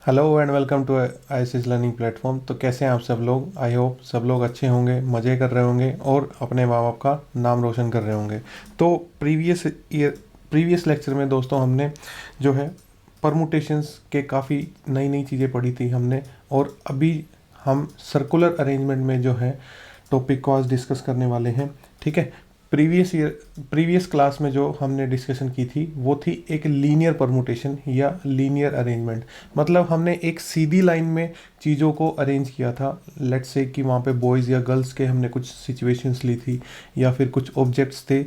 Hello and welcome to ISS learning platform. तो कैसे हैं आप सब लोग? आई होप सब लोग अच्छे होंगे, मज़े कर रहे होंगे और अपने माँ बाप का नाम रोशन कर रहे होंगे। तो प्रीवियस लेक्चर में दोस्तों हमने जो है परमुटेशंस के काफ़ी नई नई चीज़ें पढ़ी थी हमने। और अभी हम सर्कुलर अरेंजमेंट में जो है टॉपिक को आज डिस्कस करने वाले हैं। ठीक है। प्रीवियस क्लास में जो हमने डिस्कशन की थी वो थी एक लीनियर परमुटेशन या लीनियर अरेंजमेंट। मतलब हमने एक सीधी लाइन में चीज़ों को अरेंज किया था। लेट्स से कि वहाँ पे बॉयज़ या गर्ल्स के हमने कुछ सिचुएशंस ली थी, या फिर कुछ ऑब्जेक्ट्स थे,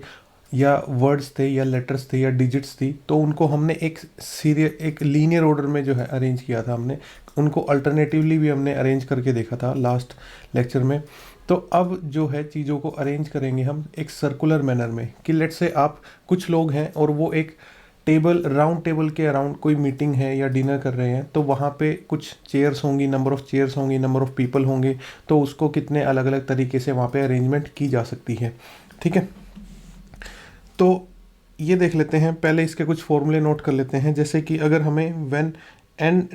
या वर्ड्स थे, या लेटर्स थे, या डिजिट्स थी। तो उनको हमने एक लीनियर ऑर्डर में जो है अरेंज किया था हमने। उनको अल्टरनेटिवली भी हमने अरेंज करके देखा था लास्ट लेक्चर में। तो अब जो है चीज़ों को अरेंज करेंगे हम एक सर्कुलर मैनर में। कि लेट्स से आप कुछ लोग हैं और वो एक राउंड टेबल के अराउंड कोई मीटिंग है या डिनर कर रहे हैं। तो वहाँ पे कुछ चेयर्स होंगी, नंबर ऑफ़ चेयर्स होंगी, नंबर ऑफ़ पीपल होंगे। तो उसको कितने अलग अलग तरीके से वहाँ पे अरेंजमेंट की जा सकती है। ठीक है। तो ये देख लेते हैं, पहले इसके कुछ फॉर्मूले नोट कर लेते हैं। जैसे कि अगर हमें n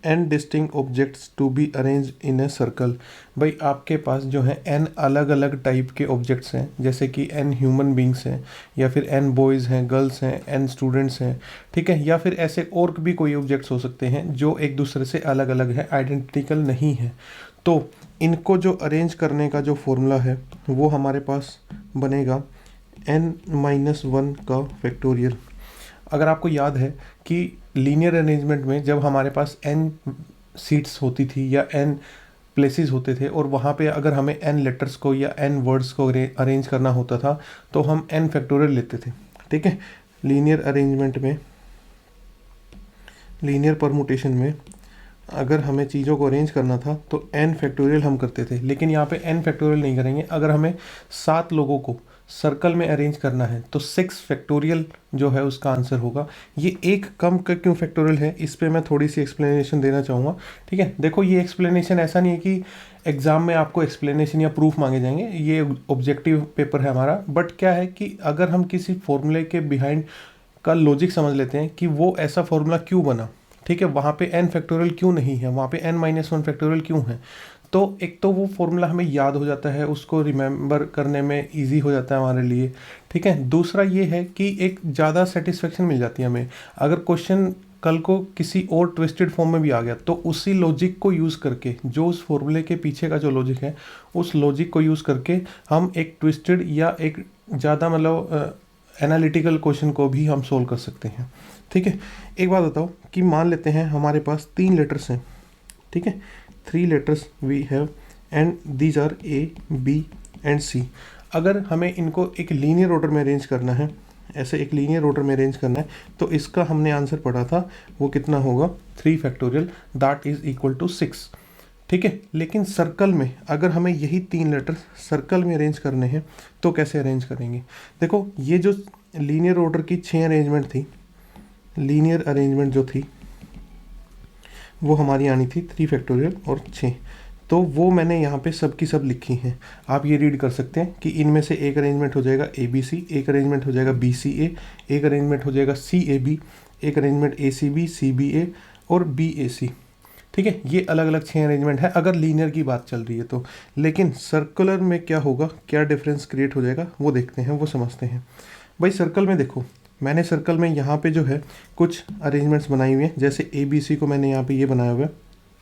n distinct objects to be arrange in a circle. भाई आपके पास जो है एन अलग अलग टाइप के ऑब्जेक्ट्स हैं, जैसे कि एन ह्यूमन बींग्स हैं, या फिर एन बॉयज़ हैं, गर्ल्स हैं, एन स्टूडेंट्स हैं। ठीक है। या फिर ऐसे और भी कोई ऑब्जेक्ट्स हो सकते हैं जो एक दूसरे से अलग अलग है, आइडेंटिकल नहीं है। तो इनको जो अरेंज करने का जो फॉर्मूला है वो हमारे पास बनेगा n-1 का फैक्टोरियल। अगर आपको याद है कि लीनियर अरेंजमेंट में जब हमारे पास n सीट्स होती थी या n प्लेसेस होते थे, और वहाँ पे अगर हमें n लेटर्स को या n वर्ड्स को अरेंज करना होता था तो हम n फैक्टोरियल लेते थे। ठीक है। लीनियर अरेंजमेंट में, लीनियर परमुटेशन में अगर हमें चीज़ों को अरेंज करना था तो n फैक्टोरियल हम करते थे। लेकिन यहाँ पे n फैक्टोरियल नहीं करेंगे। अगर हमें 7 लोगों को सर्कल में अरेंज करना है तो 6 फैक्टोरियल जो है उसका आंसर होगा। ये एक कम का क्यों फैक्टोरियल है, इस पे मैं थोड़ी सी एक्सप्लेनेशन देना चाहूँगा। ठीक है। देखो, ये एक्सप्लेनेशन ऐसा नहीं है कि एग्ज़ाम में आपको एक्सप्लेनेशन या प्रूफ मांगे जाएंगे, ये ऑब्जेक्टिव पेपर है हमारा। बट क्या है कि अगर हम किसी फॉर्मूले के बिहाइंड का लॉजिक समझ लेते हैं कि वो ऐसा फॉर्मूला क्यों बना, ठीक है, वहाँ पे n फैक्टोरियल क्यों नहीं है, वहाँ पे n-1 फैक्टोरियल क्यों है, तो एक तो वो फॉर्मूला हमें याद हो जाता है, उसको रिमेंबर करने में इजी हो जाता है हमारे लिए। ठीक है। दूसरा ये है कि एक ज़्यादा सेटिस्फेक्शन मिल जाती है हमें। अगर क्वेश्चन कल को किसी और ट्विस्टेड फॉर्म में भी आ गया तो उसी लॉजिक को यूज़ करके, जो उस फॉर्मूले के पीछे का जो लॉजिक है, उस लॉजिक को यूज़ करके हम एक ट्विस्टेड या एक ज़्यादा मतलब एनालिटिकल क्वेश्चन को भी हम सोल्व कर सकते हैं। ठीक है। एक बात बताओ कि मान लेते हैं हमारे पास 3 लेटर्स हैं। ठीक है। 3 letters we have and these are A, B and C. अगर हमें इनको एक लीनियर ऑर्डर में अरेंज करना है, ऐसे एक लीनियर ऑर्डर में अरेंज करना है, तो इसका हमने आंसर पढ़ा था, वो कितना होगा, 3 factorial, that is equal to 6। ठीक है। लेकिन सर्कल में अगर हमें यही 3 लेटर सर्कल में अरेंज करने हैं तो कैसे अरेंज करेंगे? देखो, ये जो लीनियर ऑर्डर की 6 अरेंजमेंट थी, लीनियर अरेंजमेंट जो थी वो हमारी आनी थी 3 फैक्टोरियल और 6। तो वो मैंने यहाँ पे सब की सब लिखी हैं। आप ये रीड कर सकते हैं कि इनमें से एक अरेंजमेंट हो जाएगा ए बी सी, एक अरेंजमेंट हो जाएगा बी सी ए, एक अरेंजमेंट हो जाएगा सी ए बी, एक अरेंजमेंट ए सी बी, सी बी ए और बी ए सी। ठीक है। ये अलग अलग 6 अरेंजमेंट है अगर लीनियर की बात चल रही है तो। लेकिन सर्कुलर में क्या होगा, क्या डिफरेंस क्रिएट हो जाएगा, वो देखते हैं, वो समझते हैं। भाई सर्कल में देखो, मैंने सर्कल में यहाँ पे जो है कुछ अरेंजमेंट्स बनाई हुई हैं। जैसे ए बी सी को मैंने यहाँ पे ये बनाया हुआ है,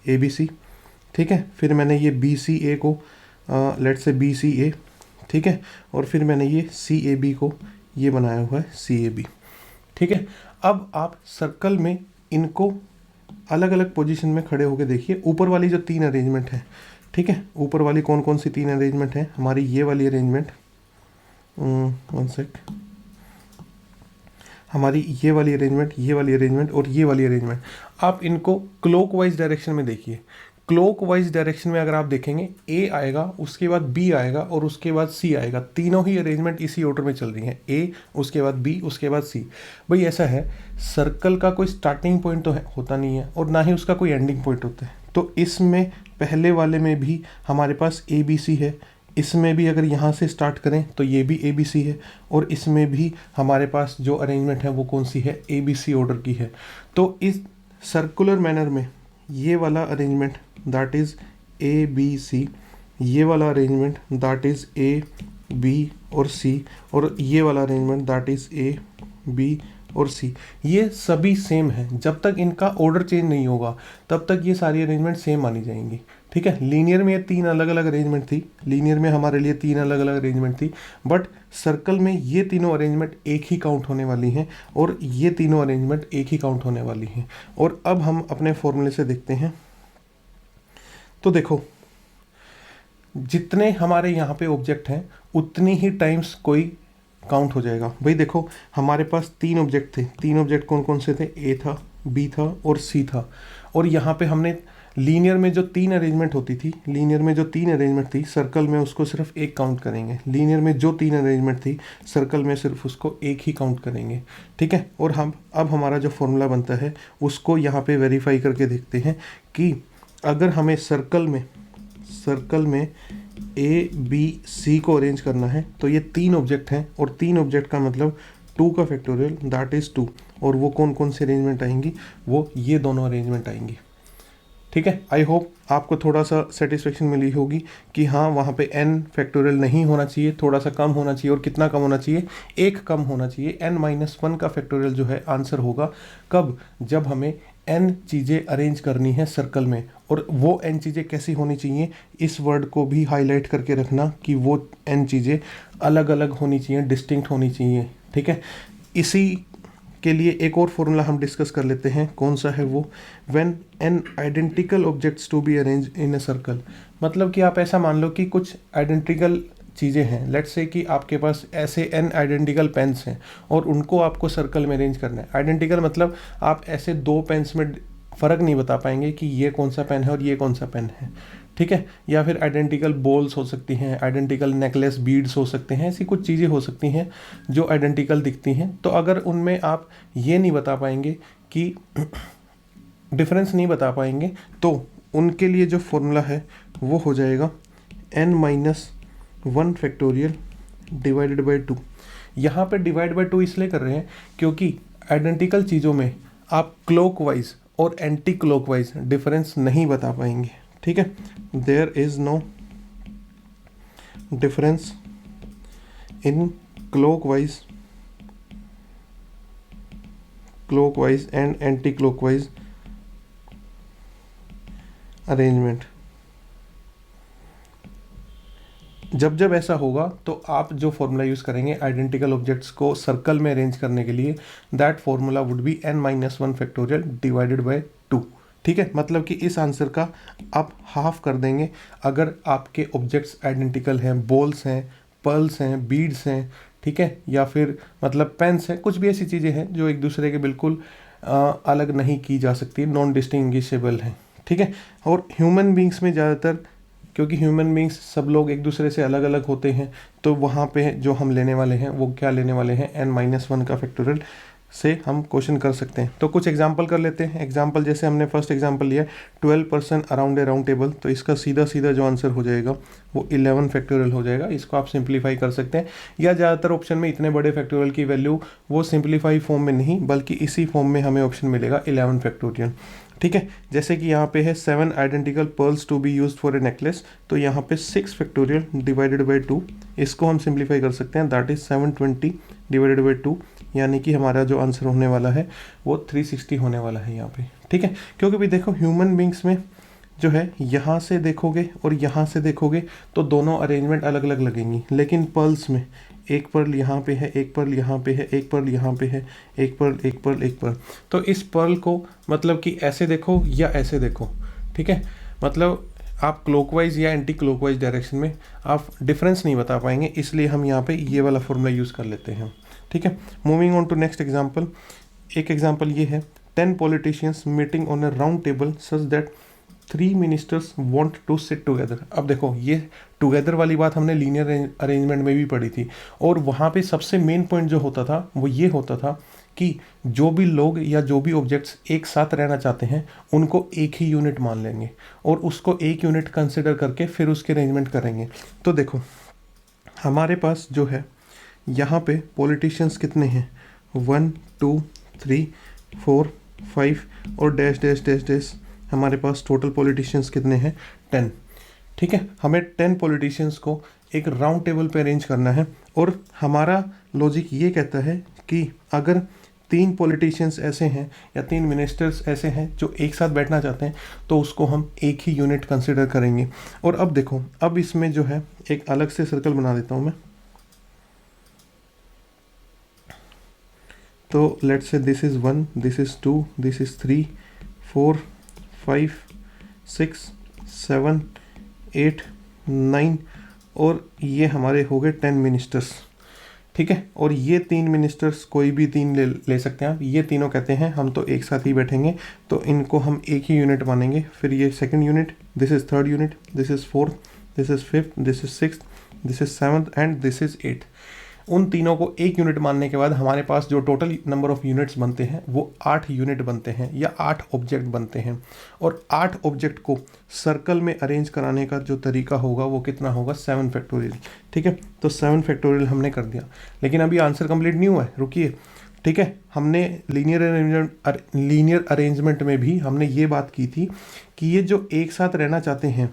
ए बी सी। ठीक है। फिर मैंने ये बी सी ए को लेट से बी सी ए। ठीक है। और फिर मैंने ये सी ए बी को ये बनाया हुआ है सी ए बी। ठीक है। अब आप सर्कल में इनको अलग अलग पोजीशन में खड़े होकर देखिए। ऊपर वाली जो 3 अरेंजमेंट है, ठीक है, ऊपर वाली कौन कौन सी 3 अरेंजमेंट है, हमारी ये वाली अरेंजमेंट, वन सेक, हमारी ये वाली अरेंजमेंट, ये वाली अरेंजमेंट और ये वाली अरेंजमेंट। आप इनको क्लॉकवाइज डायरेक्शन में देखिए। क्लॉकवाइज डायरेक्शन में अगर आप देखेंगे, ए आएगा, उसके बाद बी आएगा और उसके बाद सी आएगा। तीनों ही अरेंजमेंट इसी ऑर्डर में चल रही हैं, ए, उसके बाद बी, उसके बाद सी। भाई ऐसा है, सर्कल का कोई स्टार्टिंग पॉइंट तो होता नहीं है और ना ही उसका कोई एंडिंग पॉइंट होता है। तो इसमें पहले वाले में भी हमारे पास ए बी सी है, इसमें भी अगर यहाँ से स्टार्ट करें तो ये भी ए बी सी है, और इसमें भी हमारे पास जो अरेंजमेंट है वो कौन सी है, ए बी सी ऑर्डर की है। तो इस सर्कुलर मैनर में ये वाला arrangement that is A B C, ये वाला arrangement that is A B और सी, और ये वाला arrangement that is A B और सी, ये सभी सेम है। जब तक इनका ऑर्डर चेंज नहीं होगा तब तक ये सारी अरेंजमेंट सेम मानी जाएंगी। ठीक है, लीनियर में ये 3 अलग अलग अरेंजमेंट थी, लीनियर में हमारे लिए 3 अलग अलग अरेंजमेंट थी, बट सर्कल में ये तीनों अरेंजमेंट एक ही काउंट होने वाली हैं और ये तीनों अरेंजमेंट एक ही काउंट होने वाली हैं। और अब हम अपने फॉर्मूले से देखते हैं। तो देखो, जितने हमारे यहाँ पे ऑब्जेक्ट हैं उतनी ही टाइम्स कोई काउंट हो जाएगा। भाई देखो, हमारे पास 3 ऑब्जेक्ट थे, 3 ऑब्जेक्ट कौन कौन से थे, ए था, बी था और सी था। और यहाँ पे हमने लीनियर में जो 3 अरेंजमेंट होती थी, लीनियर में जो 3 अरेंजमेंट थी, सर्कल में उसको सिर्फ एक काउंट करेंगे। लीनियर में जो 3 अरेंजमेंट थी, सर्कल में सिर्फ उसको एक ही काउंट करेंगे। ठीक है, और हम अब हमारा जो फॉर्मूला बनता है उसको यहाँ पे वेरीफाई करके देखते हैं कि अगर हमें सर्कल में ए बी सी को अरेंज करना है तो ये 3 ऑब्जेक्ट हैं, और 3 ऑब्जेक्ट का मतलब 2 का फैक्टोरियल दैट इज़ 2। और वो कौन कौन से अरेंजमेंट आएंगी, वो ये दोनों अरेंजमेंट आएंगी। ठीक है, आई होप आपको थोड़ा सा सेटिस्फेक्शन मिली होगी कि हाँ, वहाँ पे n फैक्टोरियल नहीं होना चाहिए, थोड़ा सा कम होना चाहिए। और कितना कम होना चाहिए, 1 कम होना चाहिए। n-1 का फैक्टोरियल जो है आंसर होगा कब, जब हमें n चीज़ें अरेंज करनी है सर्कल में। और वो n चीज़ें कैसी होनी चाहिए, इस वर्ड को भी हाईलाइट करके रखना कि वो n चीज़ें अलग अलग होनी चाहिए, डिस्टिंक्ट होनी चाहिए। ठीक है, इसी के लिए एक और फॉर्मूला हम डिस्कस कर लेते हैं। कौन सा है वो, when n identical objects to be arrange in a circle. मतलब कि आप ऐसा मान लो कि कुछ आइडेंटिकल चीज़ें हैं, लेट्स से कि आपके पास ऐसे n आइडेंटिकल पेन्स हैं और उनको आपको सर्कल में अरेंज करना है। आइडेंटिकल मतलब आप ऐसे 2 पेन्स में फ़र्क नहीं बता पाएंगे कि ये कौन सा पेन है और ये कौन सा पेन है। ठीक है, या फिर आइडेंटिकल बॉल्स हो सकती हैं, आइडेंटिकल नेकलेस बीड्स हो सकते हैं, ऐसी कुछ चीज़ें हो सकती हैं जो आइडेंटिकल दिखती हैं। तो अगर उनमें आप ये नहीं बता पाएंगे कि डिफरेंस नहीं बता पाएंगे, तो उनके लिए जो फॉर्मूला है वो हो जाएगा n-1 फैक्टोरियल डिवाइडेड बाई 2। यहाँ पे डिवाइड बाई 2 इसलिए कर रहे हैं क्योंकि आइडेंटिकल चीज़ों में आप क्लॉकवाइज और एंटी क्लॉकवाइज डिफरेंस नहीं बता पाएंगे। ठीक है, there is no difference in clockwise and anti clockwise arrangement. जब ऐसा होगा तो आप जो फॉर्मूला यूज़ करेंगे आइडेंटिकल ऑब्जेक्ट्स को सर्कल में अरेंज करने के लिए, that formula would be n-1 factorial divided by 2। ठीक है, मतलब कि इस आंसर का आप हाफ कर देंगे अगर आपके ऑब्जेक्ट्स आइडेंटिकल हैं, बॉल्स हैं, पर्ल्स हैं, बीड्स हैं। ठीक है, या फिर मतलब पेन्स हैं, कुछ भी ऐसी चीज़ें हैं जो एक दूसरे के बिल्कुल अलग नहीं की जा सकती, नॉन डिस्टिंग्विशेबल हैं। ठीक है, और ह्यूमन बींग्स में ज़्यादातर, क्योंकि ह्यूमन बींग्स सब लोग एक दूसरे से अलग अलग होते हैं, तो वहाँ पे जो हम लेने वाले हैं वो क्या लेने वाले हैं, n-1 का फैक्टोरियल से हम क्वेश्चन कर सकते हैं। तो कुछ एग्जांपल कर लेते हैं। एग्जांपल जैसे हमने फर्स्ट एग्जांपल लिया 12 person around a round table, तो इसका सीधा सीधा जो आंसर हो जाएगा वो 11 फैक्टोरियल हो जाएगा। इसको आप सिंप्लीफाई कर सकते हैं, या ज़्यादातर ऑप्शन में इतने बड़े फैक्टोरियल की वैल्यू वो सिंप्लीफाई फॉर्म में नहीं बल्कि इसी फॉर्म में हमें ऑप्शन मिलेगा 11 फैक्टोरियल। ठीक है, जैसे कि यहाँ पे है 7 identical pearls to be used for a necklace, तो यहाँ पे 6 फैक्टोरियल डिवाइडेड बाई 2, इसको हम सिंप्लीफाई कर सकते हैं, दैट इज 720 डिवाइडेड बाई 2, यानी कि हमारा जो आंसर होने वाला है वो 360 होने वाला है यहाँ पे। ठीक है, क्योंकि भी देखो ह्यूमन बींग्स में जो है यहाँ से देखोगे और यहाँ से देखोगे तो दोनों अरेंजमेंट अलग अलग लगेंगी, लेकिन पर्ल्स में एक पर्ल यहाँ पे है, एक पर्ल यहाँ पे है, एक पर्ल यहाँ पे है, एक पर्ल, एक पर्ल, एक पर्ल। तो इस पर्ल को मतलब कि ऐसे देखो या ऐसे देखो। ठीक है, मतलब आप क्लॉकवाइज या एंटी क्लॉकवाइज डायरेक्शन में आप डिफरेंस नहीं बता पाएंगे, इसलिए हम यहाँ पे ये वाला फॉर्मूला यूज़ कर लेते हैं। ठीक है, moving on to next example. एक एग्जांपल ये है 10 politicians meeting on a round table such that 3 ministers want to sit together. अब देखो, ये टुगेदर वाली बात हमने लीनियर अरेंजमेंट में भी पढ़ी थी, और वहाँ पे सबसे मेन पॉइंट जो होता था वो ये होता था कि जो भी लोग या जो भी ऑब्जेक्ट्स एक साथ रहना चाहते हैं उनको एक ही यूनिट मान लेंगे और उसको एक यूनिट कंसिडर करके फिर उसके अरेंजमेंट करेंगे। तो देखो, हमारे पास जो है यहाँ पे पॉलिटिशियंस कितने हैं, 1 2 3 4 5 और डैश डैश डैश डैश, हमारे पास टोटल पॉलिटिशियंस कितने हैं, 10। ठीक है, हमें 10 पॉलिटिशियंस को एक राउंड टेबल पे अरेंज करना है, और हमारा लॉजिक ये कहता है कि अगर 3 पॉलिटिशियंस ऐसे हैं या 3 मिनिस्टर्स ऐसे हैं जो एक साथ बैठना चाहते हैं, तो उसको हम एक ही यूनिट कंसिडर करेंगे। और अब देखो, अब इसमें जो है एक अलग से सर्कल बना देता हूँ मैं। तो let's say this is 1, this is 2, this is 3, 4, 5, 6, 7, 8, 9, और ये हमारे हो गए 10 मिनिस्टर्स। ठीक है, और ये 3 मिनिस्टर्स कोई भी 3 ले सकते हैं आप। ये तीनों कहते हैं हम तो एक साथ ही बैठेंगे, तो इनको हम एक ही यूनिट मानेंगे। फिर ये second unit, this is third unit, this is fourth, this is fifth, this is sixth, this is seventh and this is eighth. उन तीनों को एक यूनिट मानने के बाद हमारे पास जो टोटल नंबर ऑफ यूनिट्स बनते हैं वो 8 यूनिट बनते हैं या 8 ऑब्जेक्ट बनते हैं। और 8 ऑब्जेक्ट को सर्कल में अरेंज कराने का जो तरीका होगा वो कितना होगा, 7 फैक्टोरियल। ठीक है, तो 7 फैक्टोरियल हमने कर दिया, लेकिन अभी आंसर कंप्लीट नहीं हुआ है, रुकिए। ठीक है, हमने लीनियर अरेंजमेंट में भी हमने ये बात की थी कि ये जो एक साथ रहना चाहते हैं,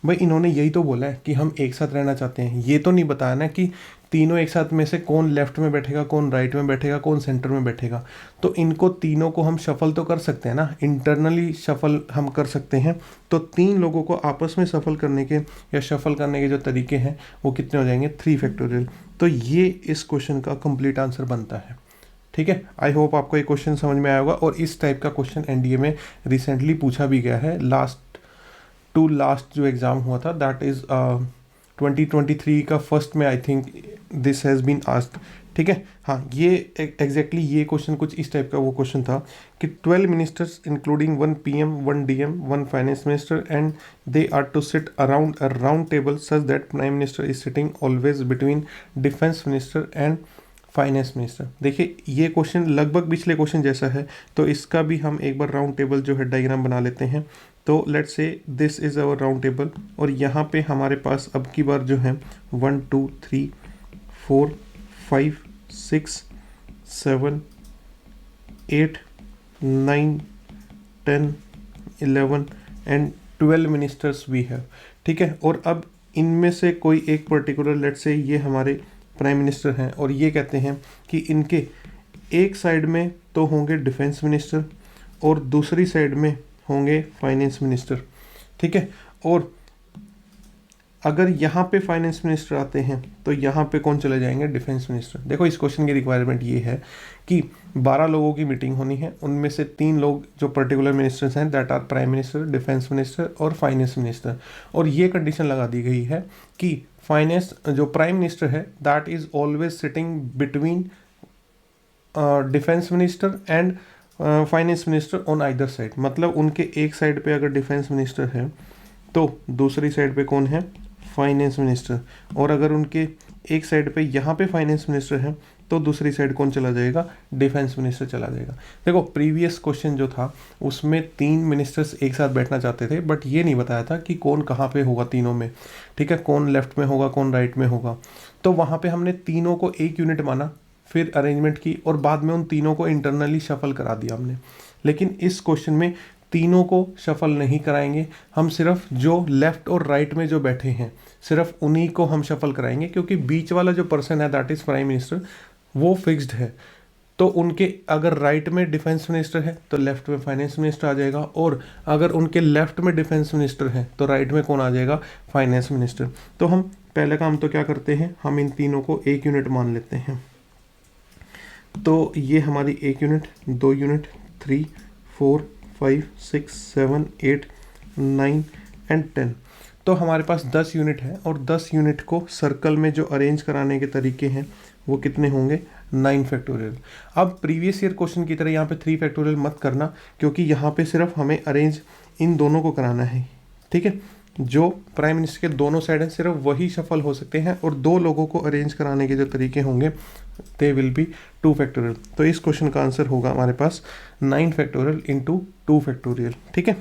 भाई इन्होंने यही तो बोला है कि हम एक साथ रहना चाहते हैं। ये तो नहीं बताया ना कि तीनों एक साथ में से कौन लेफ्ट में बैठेगा, कौन राइट में बैठेगा, कौन सेंटर में बैठेगा। तो इनको तीनों को हम शफल तो कर सकते हैं ना, इंटरनली शफल हम कर सकते हैं। तो 3 लोगों को आपस में शफल करने के या शफल करने के जो तरीके हैं वो कितने हो जाएंगे, 3 फैक्टोरियल। तो ये इस क्वेश्चन का कंप्लीट आंसर बनता है। ठीक है, आई होप आपको ये क्वेश्चन समझ में आया होगा। और इस टाइप का क्वेश्चन एनडीए में रिसेंटली पूछा भी गया है। लास्ट जो एग्ज़ाम हुआ था, दैट इज़ 2023 का फर्स्ट में, I think this has been asked. ठीक है, हाँ, ये एग्जैक्टली ये क्वेश्चन कुछ इस टाइप का वो क्वेश्चन था कि 12 ministers including 1 PM, 1 DM, 1 finance minister and they are to sit around a round table such that prime minister is sitting always between defence minister and finance minister. देखिए, ये question लगभग पिछले question जैसा है, तो इसका भी हम एक बार राउंड टेबल जो है डायग्राम बना लेते हैं। तो let's say this is our round table, और यहाँ पे हमारे पास अब की बार जो है 1 2 3 4 5 6 7 8 9 10 11 एंड 12 मिनिस्टर्स वी हैव। ठीक है, और अब इनमें से कोई एक पर्टिकुलर, लेट्स से ये हमारे प्राइम मिनिस्टर हैं, और ये कहते हैं कि इनके एक साइड में तो होंगे डिफेंस मिनिस्टर और दूसरी साइड में होंगे फाइनेंस मिनिस्टर। ठीक है, और अगर यहाँ पे फाइनेंस मिनिस्टर आते हैं तो यहाँ पे कौन चले जाएंगे, डिफेंस मिनिस्टर। देखो, इस क्वेश्चन की रिक्वायरमेंट ये है कि 12 लोगों की मीटिंग होनी है, उनमें से 3 लोग जो पर्टिकुलर मिनिस्टर्स हैं, that are prime minister, defence minister और फाइनेंस मिनिस्टर। और ये कंडीशन लगा दी गई है कि फाइनेंस जो प्राइम मिनिस्टर है, that is always sitting between defence minister and finance minister on either side. मतलब उनके एक साइड पे अगर डिफेंस मिनिस्टर है तो दूसरी साइड पे कौन है, फाइनेंस मिनिस्टर। और अगर उनके एक साइड पे यहाँ पे फाइनेंस मिनिस्टर है तो दूसरी साइड कौन चला जाएगा, डिफेंस मिनिस्टर चला जाएगा। देखो, प्रीवियस क्वेश्चन जो था उसमें 3 मिनिस्टर्स एक साथ बैठना चाहते थे, बट ये नहीं बताया था कि कौन कहाँ पे होगा तीनों में। ठीक है, कौन लेफ्ट में होगा, कौन राइट में होगा। तो वहाँ पे हमने तीनों को एक यूनिट माना, फिर अरेंजमेंट की, और बाद में उन तीनों को इंटरनली शफल करा दिया हमने। लेकिन इस क्वेश्चन में तीनों को शफल नहीं कराएंगे, हम सिर्फ जो लेफ्ट और राइट में जो बैठे हैं सिर्फ उन्हीं को हम शफल कराएंगे, क्योंकि बीच वाला जो पर्सन है, दैट इज़ प्राइम मिनिस्टर, वो फिक्स्ड है। तो उनके अगर राइट में डिफेंस मिनिस्टर है तो लेफ्ट में फाइनेंस मिनिस्टर आ जाएगा, और अगर उनके लेफ्ट में डिफेंस मिनिस्टर है तो राइट में कौन आ जाएगा, फाइनेंस मिनिस्टर। तो हम पहले काम तो क्या करते हैं, हम इन तीनों को एक यूनिट मान लेते हैं। तो ये हमारी एक यूनिट, 2 यूनिट, 3 4 5 6 7 8 9 एंड 10। तो हमारे पास 10 यूनिट है, और 10 यूनिट को सर्कल में जो अरेंज कराने के तरीके हैं वो कितने होंगे, 9 फैक्टोरियल। अब प्रीवियस ईयर क्वेश्चन की तरह यहाँ पे 3 फैक्टोरियल मत करना, क्योंकि यहाँ पे सिर्फ हमें अरेंज इन दोनों को कराना है। ठीक है, जो प्राइम मिनिस्टर के दोनों साइड हैं सिर्फ वही सफल हो सकते हैं, और 2 लोगों को अरेंज कराने के जो तरीके होंगे दे विल बी 2 फैक्टोरियल। तो इस क्वेश्चन का आंसर होगा हमारे पास 9 फैक्टोरियल इंटू 2 फैक्टोरियल। ठीक है,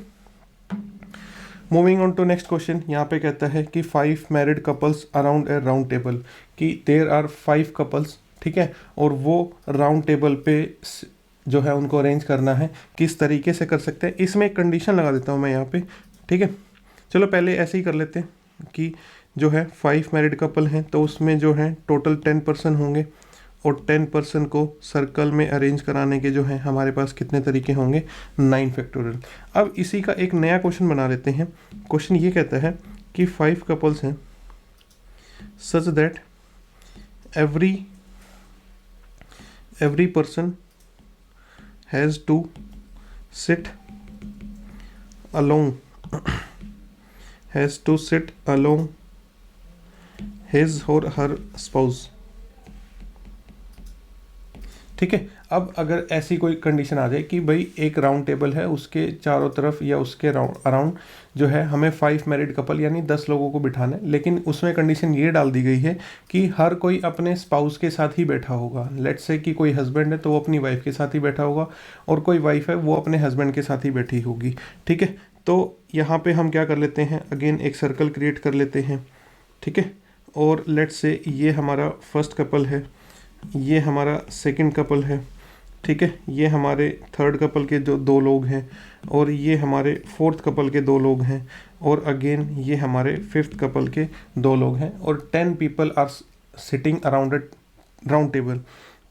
moving on to next question. यहाँ पे कहता है कि 5 married couples around a round table, कि देयर आर 5 कपल्स। ठीक है, और वो राउंड टेबल पे जो है उनको अरेंज करना है, किस तरीके से कर सकते हैं। इसमें एक कंडीशन लगा देता हूँ मैं यहाँ पे, ठीक है। चलो पहले ऐसे ही कर लेते हैं कि जो है 5 मैरिड कपल हैं तो उसमें जो है टोटल 10 पर्सन होंगे, और 10 पर्सन को सर्कल में अरेंज कराने के जो है हमारे पास कितने तरीके होंगे, 9 फैक्टोरियल। अब इसी का एक नया क्वेश्चन बना लेते हैं। क्वेश्चन ये कहता है कि 5 कपल्स हैं such that every person has to sit along his or her spouse। ठीक है। अब अगर ऐसी कोई कंडीशन आ जाए कि भाई एक राउंड टेबल है, उसके चारों तरफ या उसके अराउंड जो है हमें 5 मैरिड कपल यानी 10 लोगों को बिठाना है, लेकिन उसमें कंडीशन ये डाल दी गई है कि हर कोई अपने स्पाउस के साथ ही बैठा होगा। लेट्स से कि कोई हस्बैंड है तो वो अपनी वाइफ के साथ ही बैठा होगा, और कोई वाइफ है वो अपने हस्बैंड के साथ ही बैठी होगी। ठीक है, तो यहाँ पे हम क्या कर लेते हैं, अगेन एक सर्कल क्रिएट कर लेते हैं। ठीक है, और लेट्स से ये हमारा फर्स्ट कपल है, ये हमारा सेकंड कपल है। ठीक है, ये हमारे थर्ड कपल के जो 2 लोग हैं, और ये हमारे फोर्थ कपल के 2 लोग हैं, और अगेन ये हमारे फिफ्थ कपल के 2 लोग हैं, और 10 people are sitting around a round table.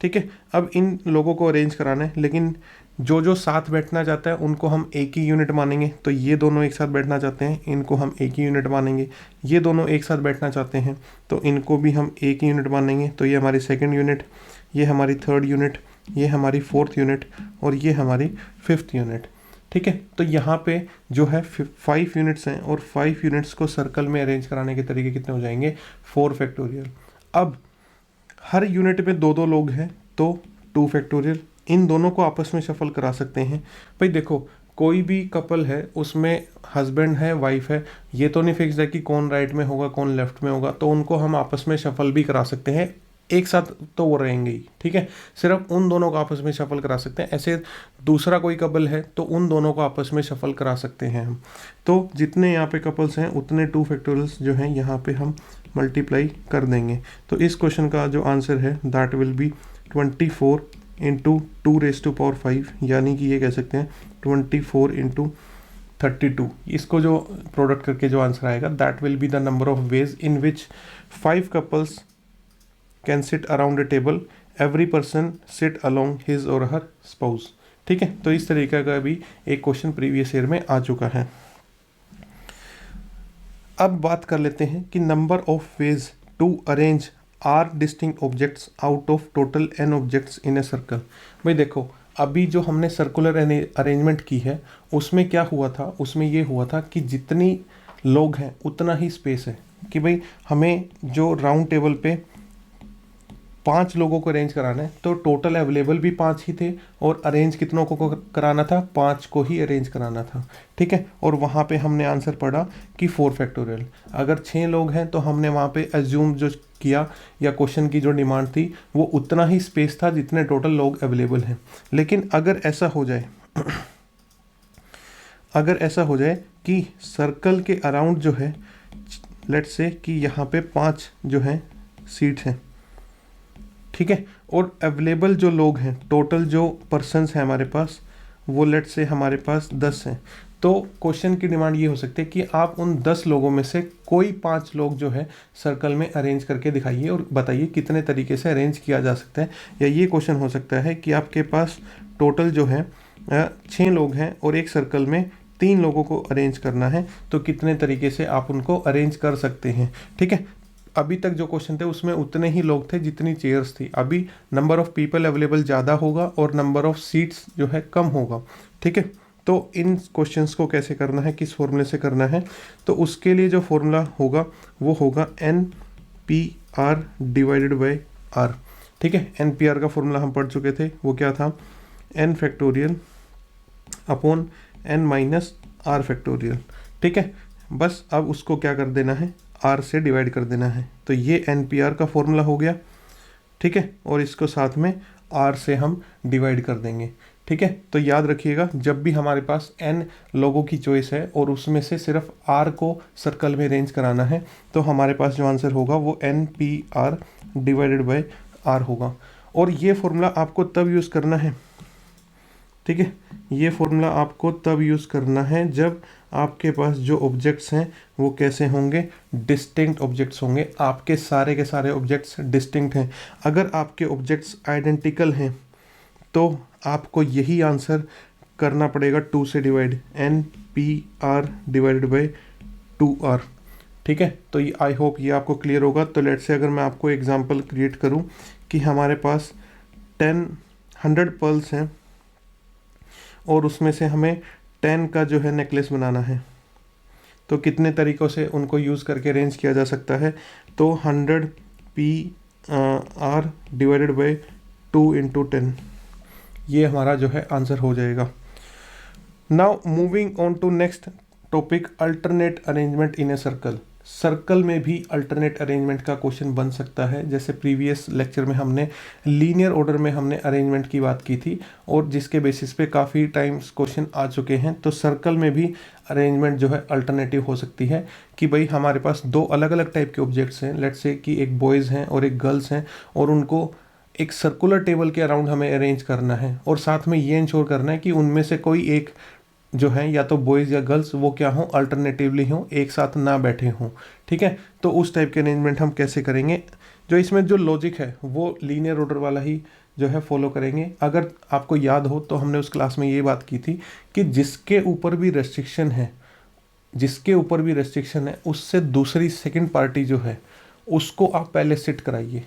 ठीक है, अब इन लोगों को अरेंज कराना है, लेकिन जो साथ बैठना चाहता है उनको हम एक ही यूनिट मानेंगे। तो ये दोनों एक साथ बैठना चाहते हैं, इनको हम एक ही यूनिट मानेंगे। ये दोनों एक साथ बैठना चाहते हैं तो इनको भी हम एक ही यूनिट मानेंगे। तो ये हमारी सेकंड यूनिट, ये हमारी थर्ड यूनिट, ये हमारी फोर्थ यूनिट, और ये हमारी फिफ्थ यूनिट। ठीक है, तो यहाँ पे जो है 5 यूनिट्स हैं, और 5 यूनिट्स को सर्कल में अरेंज कराने के तरीके कितने हो जाएंगे, 4 फैक्टोरियल। अब हर यूनिट में 2-2 लोग हैं तो 2 फैक्टोरियल। इन दोनों को आपस में शफल करा सकते हैं। भाई देखो, कोई भी कपल है उसमें हस्बैंड है, वाइफ है, ये तो नहीं फिक्स है कि कौन राइट में होगा कौन लेफ्ट में होगा, तो उनको हम आपस में शफल भी करा सकते हैं। एक साथ तो वो रहेंगे ही, ठीक है, सिर्फ उन दोनों को आपस में शफल करा सकते हैं। ऐसे दूसरा कोई कपल है तो उन दोनों को आपस में शफल करा सकते हैं हम। तो जितने यहाँ पे कपल्स हैं उतने 2 फैक्टोरियल्स जो हैं यहाँ पे हम मल्टीप्लाई कर देंगे। तो इस क्वेश्चन का जो आंसर है दैट विल बी 24 इंटू 2⁵, यानी कि ये कह सकते हैं 24 इंटू 32। इसको जो प्रोडक्ट करके जो आंसर आएगा that will be the number of ways in which 5 couples can sit around a table, every person sit along his और हर स्पाउस। ठीक है, तो इस तरीके का भी एक क्वेश्चन प्रीवियस ईयर में आ चुका है। अब बात कर लेते हैं कि number of ways to arrange r distinct objects out of total n objects in a circle. भाई देखो, अभी जो हमने सर्कुलर अरेंजमेंट की है उसमें क्या हुआ था, उसमें ये हुआ था कि जितनी लोग हैं उतना ही स्पेस है, कि भाई हमें जो राउंड टेबल पे 5 लोगों को अरेंज कराना है तो टोटल अवेलेबल भी 5 ही थे, और अरेंज कितनों को कराना था, 5 को ही अरेंज कराना था। ठीक है, और वहाँ पे हमने आंसर पढ़ा कि 4 फैक्टोरियल। अगर 6 लोग हैं तो हमने वहाँ पे एज्यूम जो किया, या क्वेश्चन की जो डिमांड थी वो उतना ही स्पेस था जितने टोटल लोग अवेलेबल हैं। लेकिन अगर ऐसा हो जाए कि सर्कल के अराउंड जो है, लेट्स से कि यहाँ पे 5 जो हैं सीट्स हैं, ठीक है, और अवेलेबल जो लोग हैं, टोटल जो पर्सन्स हैं हमारे पास, वो लेट्स से हमारे पास 10 हैं। तो क्वेश्चन की डिमांड ये हो सकती है कि आप उन 10 लोगों में से कोई 5 लोग जो है सर्कल में अरेंज करके दिखाइए और बताइए कितने तरीके से अरेंज किया जा सकता है। या ये क्वेश्चन हो सकता है कि आपके पास टोटल जो है 6 लोग हैं और एक सर्कल में 3 लोगों को अरेंज करना है, तो कितने तरीके से आप उनको अरेंज कर सकते हैं। ठीक है, अभी तक जो क्वेश्चन थे उसमें उतने ही लोग थे जितनी चेयर्स थी। अभी नंबर ऑफ पीपल अवेलेबल ज़्यादा होगा और नंबर ऑफ सीट्स जो है कम होगा। ठीक है, तो इन क्वेश्चंस को कैसे करना है, किस फॉर्मूले से करना है, तो उसके लिए जो फॉर्मूला होगा वो होगा NPR डिवाइडेड बाय R। ठीक है, NPR का फॉर्मूला हम पढ़ चुके थे, वो क्या था, n factorial upon n minus R factorial. ठीक है, बस अब उसको क्या कर देना है, R से डिवाइड कर देना है। तो ये NPR का फॉर्मूला हो गया। ठीक है, और इसको साथ में R से हम डिवाइड कर देंगे। ठीक है, तो याद रखिएगा, जब भी हमारे पास n लोगों की चॉइस है और उसमें से सिर्फ R को सर्कल में अरेंज कराना है, तो हमारे पास जो आंसर होगा वो NPR डिवाइडेड बाय R होगा। और ये फॉर्मूला आपको तब यूज़ करना है ठीक है, ये फॉर्मूला आपको तब यूज़ करना है जब आपके पास जो ऑब्जेक्ट्स हैं वो कैसे होंगे, डिस्टिंक्ट ऑब्जेक्ट्स होंगे, आपके सारे के सारे ऑब्जेक्ट्स डिस्टिंक्ट हैं। अगर आपके ऑब्जेक्ट्स आइडेंटिकल हैं तो आपको यही आंसर करना पड़ेगा 2 से divide, n P r divided by 2r। ठीक है, तो ये आई होप ये आपको क्लियर होगा। तो लेट्स से अगर मैं आपको एग्जांपल क्रिएट करूं कि हमारे पास 100 पर्ल्स हैं और उसमें से हमें 10 का जो है नेकलेस बनाना है, तो कितने तरीक़ों से उनको यूज़ करके अरेंज किया जा सकता है। तो 100 P r divided by 2 into 10, ये हमारा जो है आंसर हो जाएगा। Now moving on to next topic, alternate arrangement in a circle. Circle में भी अल्टरनेट अरेंजमेंट का क्वेश्चन बन सकता है। जैसे प्रीवियस लेक्चर में हमने लीनियर ऑर्डर में हमने अरेंजमेंट की बात की थी और जिसके बेसिस पे काफ़ी टाइम्स क्वेश्चन आ चुके हैं। तो सर्कल में भी अरेंजमेंट जो है अल्टरनेटिव हो सकती है कि भाई हमारे पास दो अलग अलग टाइप के ऑब्जेक्ट्स हैं, लेट्स से कि एक बॉयज़ हैं और एक गर्ल्स हैं, और उनको एक सर्कुलर टेबल के अराउंड हमें अरेंज करना है और साथ में ये इंश्योर करना है कि उनमें से कोई एक जो है या तो बॉयज़ या गर्ल्स वो क्या हों, अल्टरनेटिवली हों, एक साथ ना बैठे हों। ठीक है, तो उस टाइप के अरेंजमेंट हम कैसे करेंगे, जो इसमें जो लॉजिक है वो लीनियर ऑर्डर वाला ही जो है फॉलो करेंगे। अगर आपको याद हो तो हमने उस क्लास में ये बात की थी कि जिसके ऊपर भी रेस्ट्रिक्शन है, जिसके ऊपर भी रेस्ट्रिक्शन है उससे दूसरी सेकंड पार्टी जो है उसको आप पहले सिट कराइए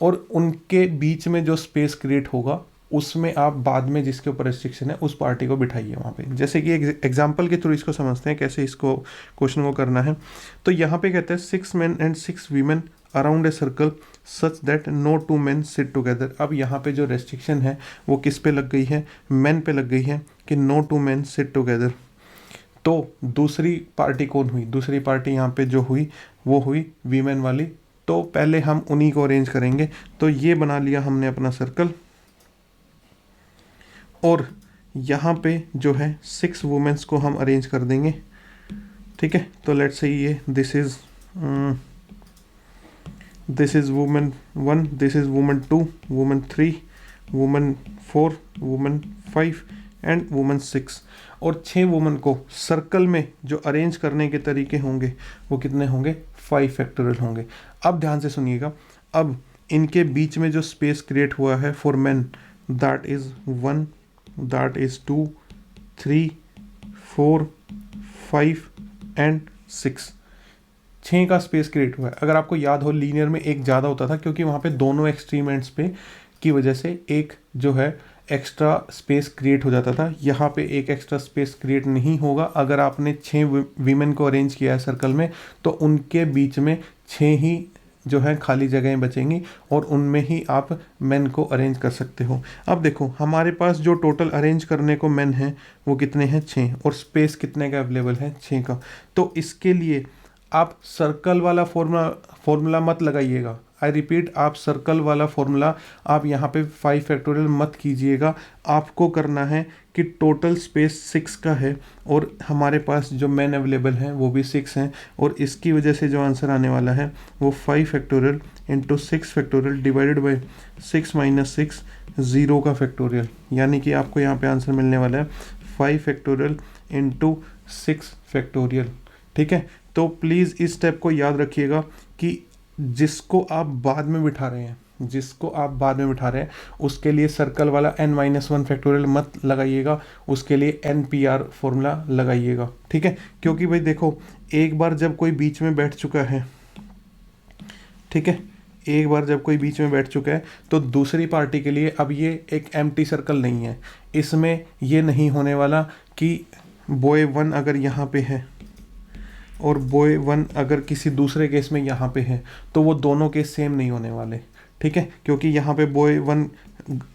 और उनके बीच में जो स्पेस क्रिएट होगा उसमें आप बाद में जिसके ऊपर रेस्ट्रिक्शन है उस पार्टी को बिठाइए वहाँ पे। जैसे कि एग्जांपल के थ्रू इसको समझते हैं कैसे इसको क्वेश्चन को करना है। तो यहाँ पे कहते हैं 6 men and 6 women around a circle such that no 2 men sit together. अब यहाँ पे जो रेस्ट्रिक्शन है वो किस पे लग गई है, मैन पे लग गई है कि नो 2 men सिट टुगेदर। तो दूसरी पार्टी कौन हुई, दूसरी पार्टी यहाँ पे जो हुई वो हुई वीमेन वाली। तो पहले हम उन्हीं को अरेंज करेंगे। तो ये बना लिया हमने अपना सर्कल और यहाँ पे जो है 6 वुमेन्स को हम अरेंज कर देंगे। ठीक है, तो लेट्स से ये this is women 1, this is women 2, women 3, women 4, women 5 and women 6। और 6 वुमेन को सर्कल में जो अरेंज करने के तरीके होंगे वो कितने होंगे, 5 फैक्टोरियल होंगे। अब ध्यान से सुनिएगा, अब इनके बीच में जो स्पेस क्रिएट हुआ है for man, that is 1, that is 2, 3, 4, 5 and 6। 6 का स्पेस क्रिएट हुआ है। अगर आपको याद हो लीनियर में एक ज़्यादा होता था क्योंकि वहाँ पे दोनों एक्सट्रीम एंड्स पे की वजह से एक जो है एक्स्ट्रा स्पेस क्रिएट हो जाता था। यहाँ पे एक एक्स्ट्रा स्पेस क्रिएट नहीं होगा। अगर आपने 6 वीमेन को अरेंज किया है सर्कल में तो उनके बीच में 6 ही जो है खाली जगहें बचेंगी और उनमें ही आप मेन को अरेंज कर सकते हो। अब देखो हमारे पास जो टोटल अरेंज करने को मेन है वो कितने हैं, 6, और स्पेस कितने का अवेलेबल है, 6 का। तो इसके लिए आप सर्कल वाला फॉर्मूला मत लगाइएगा। आई रिपीट, आप सर्कल वाला फॉर्मूला आप यहाँ पे 5 फैक्टोरियल मत कीजिएगा। आपको करना है कि टोटल स्पेस 6 का है और हमारे पास जो मेन अवेलेबल हैं वो भी 6 हैं, और इसकी वजह से जो आंसर आने वाला है वो 5 factorial into 6 factorial divided by 6 minus 6, 0 का फैक्टोरियल। यानी कि आपको यहाँ पे आंसर मिलने वाला है 5 फैक्टोरियल इंटू 6 फैक्टोरियल। ठीक है, तो प्लीज़ इस स्टेप को याद रखिएगा कि जिसको आप बाद में बिठा रहे हैं, जिसको आप बाद में बिठा रहे हैं उसके लिए सर्कल वाला n-1 फैक्टोरियल मत लगाइएगा, उसके लिए NPR फॉर्मूला लगाइएगा। ठीक है, क्योंकि भाई देखो एक बार जब कोई बीच में बैठ चुका है, ठीक है, एक बार जब कोई बीच में बैठ चुका है तो दूसरी पार्टी के लिए अब ये एक एम्प्टी सर्कल नहीं है। इसमें ये नहीं होने वाला कि बॉय 1 अगर यहाँ पे है और बॉय 1 अगर किसी दूसरे केस में यहाँ पे है तो वो दोनों केस सेम नहीं होने वाले। ठीक है, क्योंकि यहाँ पे बॉय 1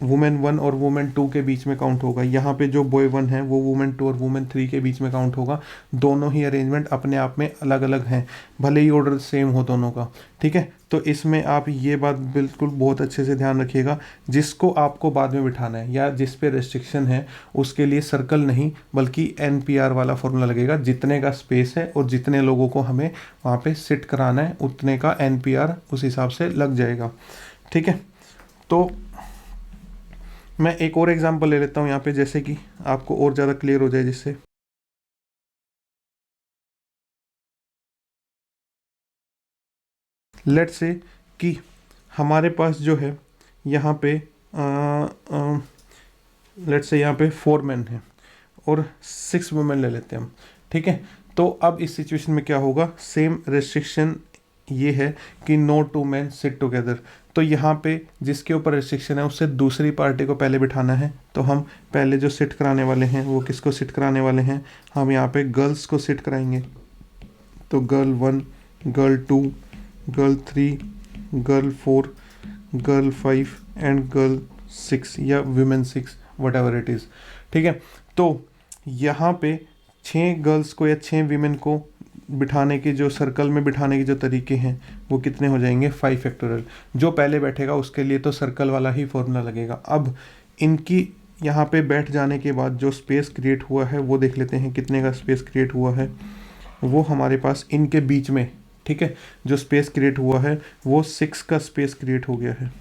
वुमेन 1 और वुमेन 2 के बीच में काउंट होगा, यहाँ पे जो बॉय 1 है वो वुमेन 2 और वुमेन 3 के बीच में काउंट होगा। दोनों ही अरेंजमेंट अपने आप में अलग अलग हैं, भले ही ऑर्डर सेम हो दोनों का। ठीक है, तो इसमें आप ये बात बिल्कुल बहुत अच्छे से ध्यान रखिएगा, जिसको आपको बाद में बिठाना है या जिस पे रेस्ट्रिक्शन है उसके लिए सर्कल नहीं बल्कि NPR वाला फॉर्मूला लगेगा। जितने का स्पेस है और जितने लोगों को हमें वहाँ पे सिट कराना है उतने का NPR उस हिसाब से लग जाएगा। ठीक है, तो मैं एक और एग्जांपल ले लेता हूँ यहाँ पे, जैसे कि आपको और ज़्यादा क्लियर हो जाए जिससे। लेट्स से कि हमारे पास जो है यहाँ पे लेट्स से यहाँ पे 4 मैन हैं और 6 वुमेन ले लेते हैं हम, ठीक है। तो अब इस सिचुएशन में क्या होगा, सेम रेस्ट्रिक्शन ये है कि नो 2 मैन सिट टुगेदर। तो यहाँ पे जिसके ऊपर रेस्ट्रिक्शन है उससे दूसरी पार्टी को पहले बिठाना है, तो हम पहले जो सिट कराने वाले हैं वो किसको सिट कराने वाले हैं, हम यहाँ पे गर्ल्स को सिट कराएंगे। तो girl 1, girl 2, girl 3, girl 4, girl 5 and girl 6 या women 6, what ever it is, ठीक है। तो यहाँ पे 6 गर्ल्स को या 6 वीमेन को बिठाने के जो सर्कल में बिठाने के जो तरीके हैं वो कितने हो जाएंगे, 5 फैक्टोरियल। जो पहले बैठेगा उसके लिए तो सर्कल वाला ही फॉर्मूला लगेगा। अब इनकी यहाँ पे बैठ जाने के बाद जो स्पेस क्रिएट हुआ है वो देख लेते हैं कितने का स्पेस क्रिएट हुआ है। वो हमारे पास इनके बीच में, ठीक है, जो स्पेस क्रिएट हुआ है वो 6 का स्पेस क्रिएट हो गया है,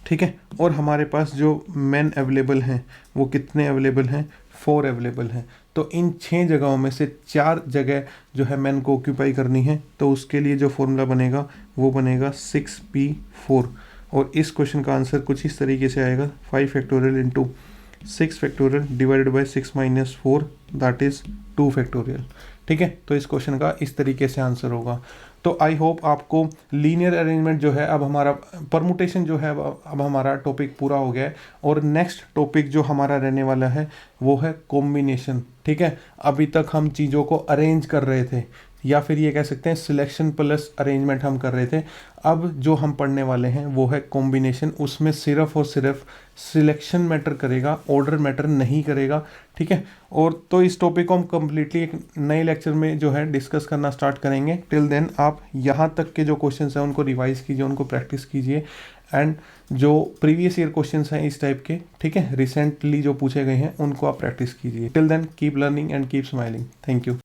ठीक है। और हमारे पास जो मेन अवेलेबल हैं वो कितने अवेलेबल हैं, 4 अवेलेबल हैं। तो इन 6 जगहों में से 4 जगह जो है मेन को ऑक्यूपाई करनी है, तो उसके लिए जो फॉर्मूला बनेगा वो बनेगा 6p4। और इस क्वेश्चन का आंसर कुछ इस तरीके से आएगा, 5 factorial into 6 factorial divided by 6 minus 4 that is 2 factorial, ठीक है। तो इस क्वेश्चन का इस तरीके से आंसर होगा। तो आई होप आपको लीनियर अरेंजमेंट जो है, अब हमारा परमुटेशन जो है अब हमारा टॉपिक पूरा हो गया है। और नेक्स्ट टॉपिक जो हमारा रहने वाला है वो है कॉम्बिनेशन, ठीक है। अभी तक हम चीज़ों को अरेंज कर रहे थे, या फिर ये कह सकते हैं सिलेक्शन प्लस अरेंजमेंट हम कर रहे थे। अब जो हम पढ़ने वाले हैं वो है कॉम्बिनेशन। उसमें सिर्फ और सिर्फ सिलेक्शन मैटर करेगा, ऑर्डर मैटर नहीं करेगा, ठीक है। और तो इस टॉपिक को हम कम्प्लीटली एक नए लेक्चर में जो है डिस्कस करना स्टार्ट करेंगे। टिल देन आप यहाँ तक के जो क्वेश्चंस हैं उनको रिवाइज कीजिए, उनको प्रैक्टिस कीजिए। एंड जो प्रीवियस ईयर क्वेश्चंस हैं इस टाइप के, ठीक है, रिसेंटली जो पूछे गए हैं उनको आप प्रैक्टिस कीजिए। Till then keep learning and keep smiling. Thank you.